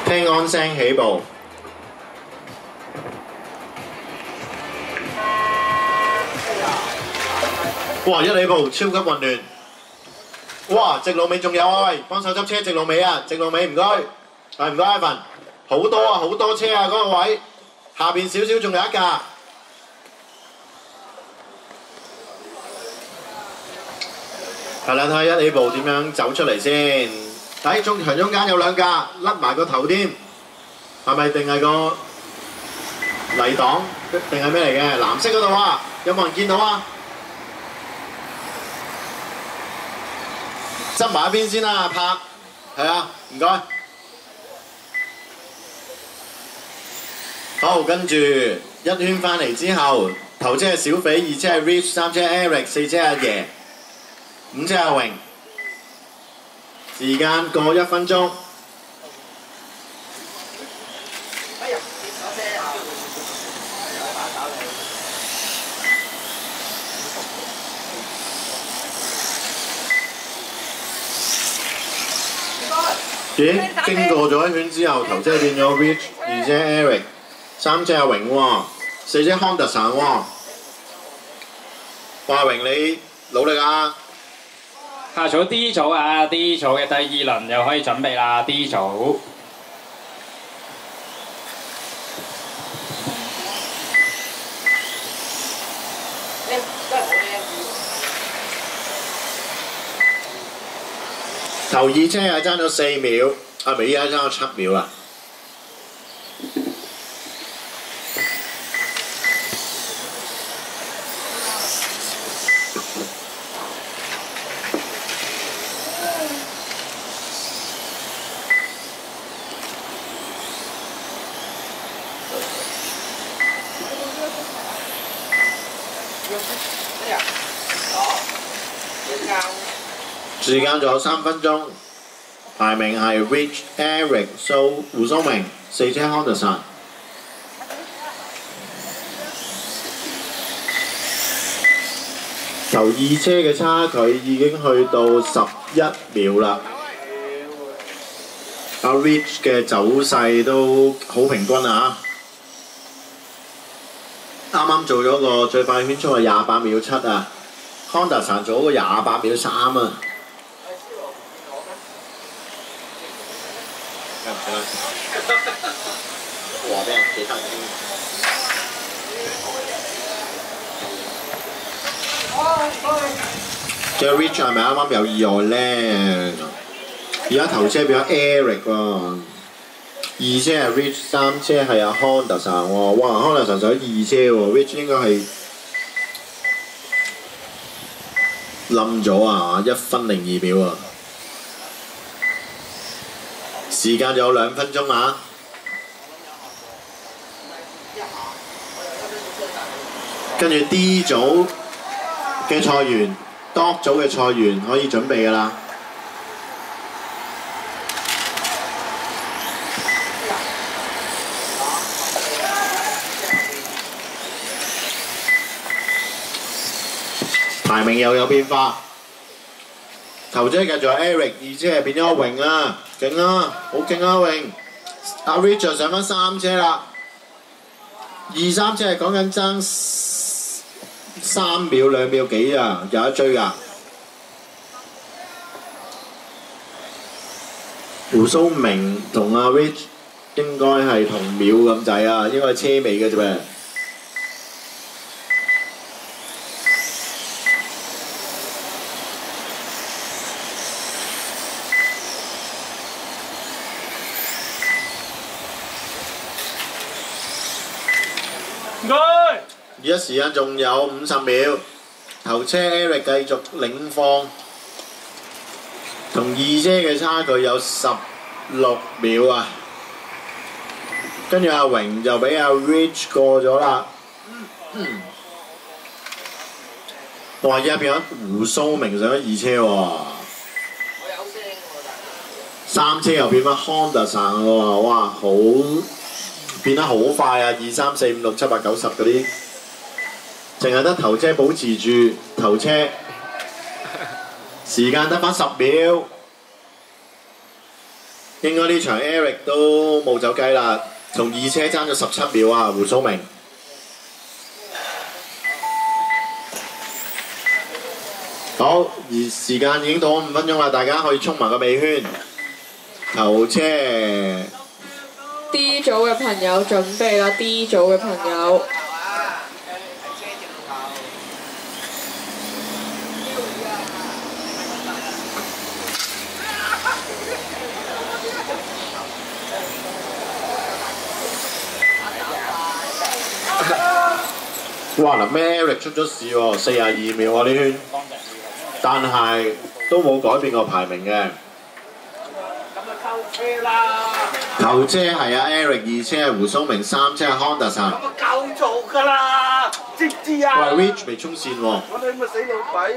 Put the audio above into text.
聽安聲起步。哇！一起步超級混亂。哇！直路尾仲有啊，喂，幫手執車直路尾啊，直路尾唔該，係唔該 Ivan，好多啊，好多車啊嗰個位，下邊少少仲有一架。係啦，睇下一起步點樣走出嚟先。喺中間有兩架，甩埋個頭添，係咪定係個泥擋定係咩嚟嘅？藍色嗰度啊，有冇人見到啊？執埋一邊先啦，拍，係啊，唔該。好，跟住一圈翻嚟之後，頭車係小肥，二車係 Rich， 三車 Eric， 四車阿爺，五車阿榮。時間過1分鐘。咦？經過咗一圈之後，頭車變咗 Rich， 二車 Eric， 三車阿榮喎，四車 Henderson 喎。哇！榮你努力啊！下組 D 組啊 ，D 組嘅第二輪又可以準備啦 ，D 組。頭二車係爭咗4秒，阿尾而家爭咗7秒啦。時間仲有3分鐘，排名係 Rich、Eric、胡蘇明，四車 Henderson。頭二車嘅差距已經去到11秒啦。阿 Rich 嘅走勢都好平均啊！啱啱做咗個最快圈速係28秒7啊 ，Henderson 做咗個28秒3啊。我俾人其他人聽。Rich 係咪啱啱有意外咧？而家頭車變咗 Eric 喎，二車係 Rich， 三車係阿 Henderson 喎。哇 ，Henderson 上咗二車喎 ，Rich 應該係冧咗啊！1分02秒啊！時間仲有2分鐘啊！跟住 D 組嘅賽員、Dog 組嘅賽員可以準備㗎啦。排名又有變化，頭車繼續係 Eric， 二車係變咗阿榮啦，勁啊，好勁啊榮！阿 Richard 上翻3車啦，2、3車係講緊爭3秒2秒幾啊，有得追㗎。胡蘇明同阿 Rich 應該係同秒咁滯啊，應該係車尾嘅啫噃。而家時間仲有50秒，頭車 Eric 繼續領放，同二車嘅差距有16秒啊！跟住阿榮就俾阿 Rich 過咗啦。哇！而家變咗胡蘇明上咗2車喎，三車又變翻 Henderson 喎，哇！好變得好快啊！2、3、4、5、6、7、8、9、10嗰啲。淨係得頭車保持住頭車，時間得翻10秒。應該呢場 Eric 都冇走雞啦，同二車爭咗17秒啊，胡蘇明。好，而時間已經到5分鐘啦，大家可以衝埋個尾圈。頭車 D 組嘅朋友準備啦 ，D 組嘅朋友。哇！嗱 Eric 出咗事喎，42秒啊呢圈，但係都冇改變個排名嘅。頭車係啊 Eric， 2車係胡蘇明，3車係 Honda 神。咁夠做㗎啦，知唔知啊？喂 ，Rich 未衝線喎。我哋咪死老鬼！